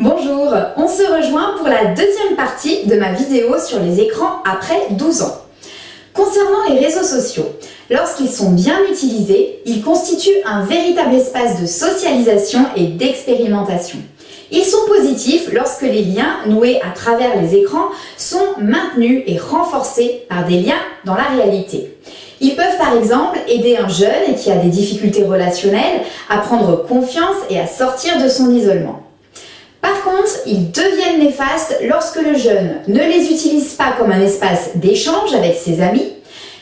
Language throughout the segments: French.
Bonjour, on se rejoint pour la deuxième partie de ma vidéo sur les écrans après 12 ans. Concernant les réseaux sociaux, lorsqu'ils sont bien utilisés, ils constituent un véritable espace de socialisation et d'expérimentation. Ils sont positifs lorsque les liens noués à travers les écrans sont maintenus et renforcés par des liens dans la réalité. Ils peuvent par exemple aider un jeune qui a des difficultés relationnelles à prendre confiance et à sortir de son isolement. Par contre, ils deviennent néfastes lorsque le jeune ne les utilise pas comme un espace d'échange avec ses amis,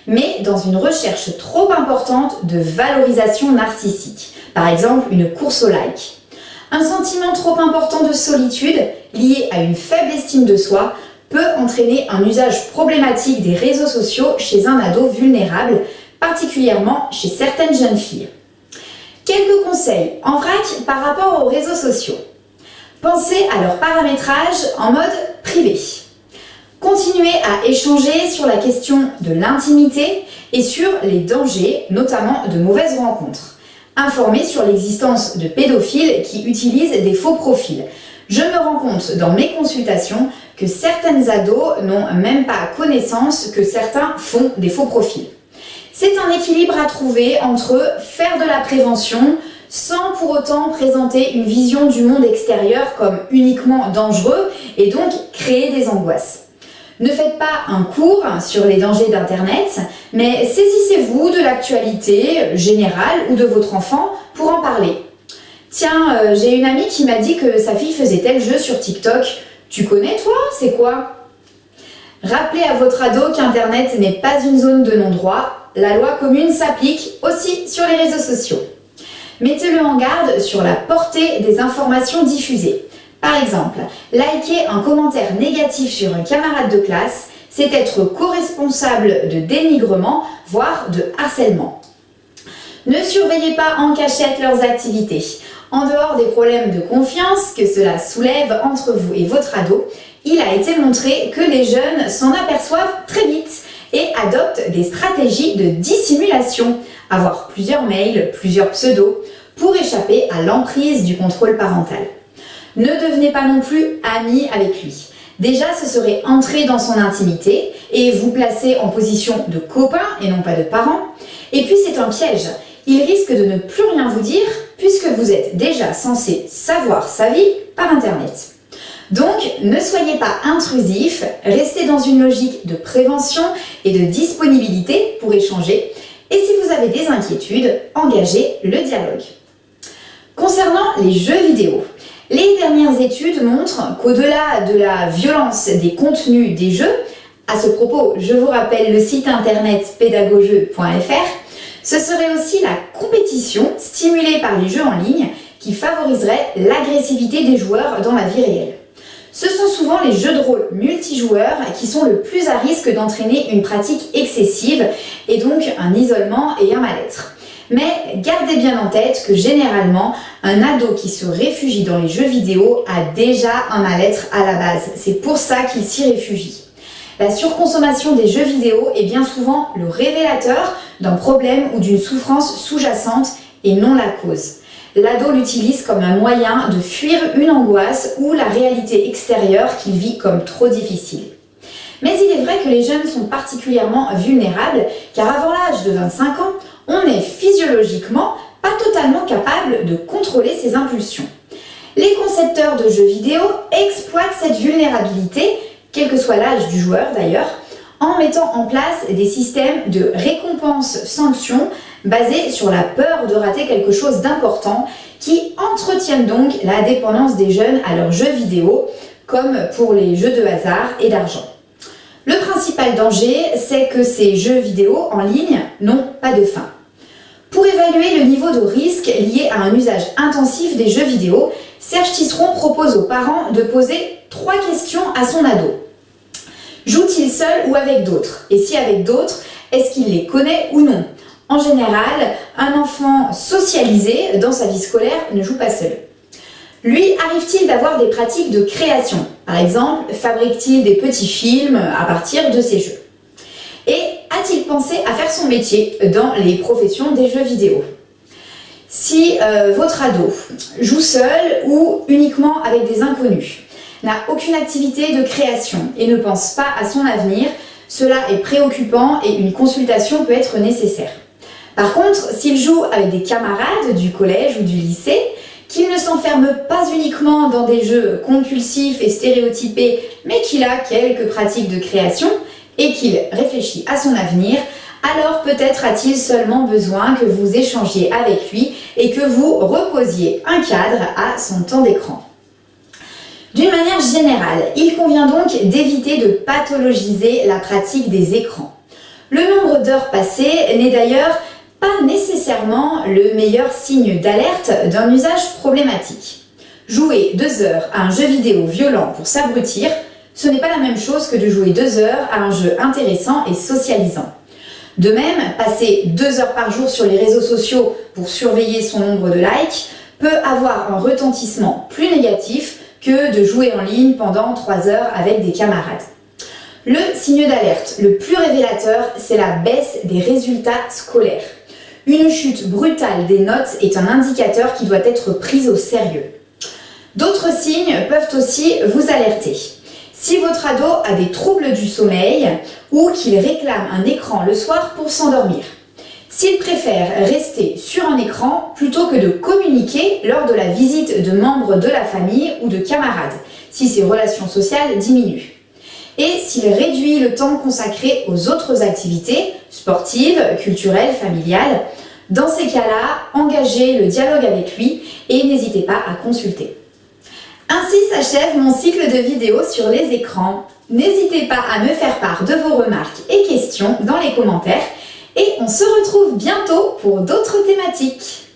mais dans une recherche trop importante de valorisation narcissique, par exemple une course au like. Un sentiment trop important de solitude, lié à une faible estime de soi, peut entraîner un usage problématique des réseaux sociaux chez un ado vulnérable, particulièrement chez certaines jeunes filles. Quelques conseils en vrac par rapport aux réseaux sociaux. Pensez à leur paramétrage en mode privé. Continuez à échanger sur la question de l'intimité et sur les dangers, notamment de mauvaises rencontres. Informez sur l'existence de pédophiles qui utilisent des faux profils. Je me rends compte dans mes consultations que certaines ados n'ont même pas connaissance que certains font des faux profils. C'est un équilibre à trouver entre faire de la prévention sans pour autant présenter une vision du monde extérieur comme uniquement dangereux et donc créer des angoisses. Ne faites pas un cours sur les dangers d'Internet, mais saisissez-vous de l'actualité générale ou de votre enfant pour en parler. Tiens, j'ai une amie qui m'a dit que sa fille faisait tel jeu sur TikTok. Tu connais toi? C'est quoi? Rappelez à votre ado qu'Internet n'est pas une zone de non-droit. La loi commune s'applique aussi sur les réseaux sociaux. Mettez-le en garde sur la portée des informations diffusées. Par exemple, liker un commentaire négatif sur un camarade de classe, c'est être co-responsable de dénigrement, voire de harcèlement. Ne surveillez pas en cachette leurs activités. En dehors des problèmes de confiance que cela soulève entre vous et votre ado, il a été montré que les jeunes s'en aperçoivent très vite et adoptent des stratégies de dissimulation, avoir plusieurs mails, plusieurs pseudos, pour échapper à l'emprise du contrôle parental. Ne devenez pas non plus amis avec lui. Déjà, ce serait entrer dans son intimité et vous placer en position de copain et non pas de parent. Et puis c'est un piège. Il risque de ne plus rien vous dire puisque vous êtes déjà censé savoir sa vie par Internet. Donc, ne soyez pas intrusif, restez dans une logique de prévention et de disponibilité pour échanger. Et si vous avez des inquiétudes, engagez le dialogue. Concernant les jeux vidéo, les dernières études montrent qu'au-delà de la violence des contenus des jeux, à ce propos, je vous rappelle le site internet pédagogeux.fr, ce serait aussi la compétition stimulée par les jeux en ligne qui favoriserait l'agressivité des joueurs dans la vie réelle. Ce sont souvent les jeux de rôle multijoueurs qui sont le plus à risque d'entraîner une pratique excessive et donc un isolement et un mal-être. Mais gardez bien en tête que généralement, un ado qui se réfugie dans les jeux vidéo a déjà un mal-être à la base. C'est pour ça qu'il s'y réfugie. La surconsommation des jeux vidéo est bien souvent le révélateur d'un problème ou d'une souffrance sous-jacente et non la cause. L'ado l'utilise comme un moyen de fuir une angoisse ou la réalité extérieure qu'il vit comme trop difficile. Mais il est vrai que les jeunes sont particulièrement vulnérables car avant l'âge de 25 ans, on n'est physiologiquement pas totalement capable de contrôler ses impulsions. Les concepteurs de jeux vidéo exploitent cette vulnérabilité, quel que soit l'âge du joueur d'ailleurs, en mettant en place des systèmes de récompense-sanction basés sur la peur de rater quelque chose d'important qui entretiennent donc la dépendance des jeunes à leurs jeux vidéo, comme pour les jeux de hasard et d'argent. Le principal danger, c'est que ces jeux vidéo en ligne n'ont pas de fin. Pour évaluer le niveau de risque lié à un usage intensif des jeux vidéo, Serge Tisseron propose aux parents de poser 3 questions à son ado. Joue-t-il seul ou avec d'autres? Et si avec d'autres, est-ce qu'il les connaît ou non? En général, un enfant socialisé dans sa vie scolaire ne joue pas seul. Lui, arrive-t-il d'avoir des pratiques de création? Par exemple, fabrique-t-il des petits films à partir de ses jeux? Et a-t-il pensé à faire son métier dans les professions des jeux vidéo? Si votre ado joue seul ou uniquement avec des inconnus, n'a aucune activité de création et ne pense pas à son avenir, cela est préoccupant et une consultation peut être nécessaire. Par contre, s'il joue avec des camarades du collège ou du lycée, qu'il ne s'enferme pas uniquement dans des jeux compulsifs et stéréotypés, mais qu'il a quelques pratiques de création et qu'il réfléchit à son avenir, alors peut-être a-t-il seulement besoin que vous échangiez avec lui et que vous reposiez un cadre à son temps d'écran. D'une manière générale, il convient donc d'éviter de pathologiser la pratique des écrans. Le nombre d'heures passées n'est d'ailleurs pas nécessairement le meilleur signe d'alerte d'un usage problématique. Jouer 2 heures à un jeu vidéo violent pour s'abrutir, ce n'est pas la même chose que de jouer 2 heures à un jeu intéressant et socialisant. De même, passer 2 heures par jour sur les réseaux sociaux pour surveiller son nombre de likes peut avoir un retentissement plus négatif que de jouer en ligne pendant 3 heures avec des camarades. Le signe d'alerte le plus révélateur, c'est la baisse des résultats scolaires. Une chute brutale des notes est un indicateur qui doit être pris au sérieux. D'autres signes peuvent aussi vous alerter. Si votre ado a des troubles du sommeil ou qu'il réclame un écran le soir pour s'endormir. S'il préfère rester sur un écran plutôt que de communiquer lors de la visite de membres de la famille ou de camarades, si ses relations sociales diminuent. Et s'il réduit le temps consacré aux autres activités, sportives, culturelles, familiales, dans ces cas-là, engagez le dialogue avec lui et n'hésitez pas à consulter. Ainsi s'achève mon cycle de vidéos sur les écrans. N'hésitez pas à me faire part de vos remarques et questions dans les commentaires et on se retrouve bientôt pour d'autres thématiques.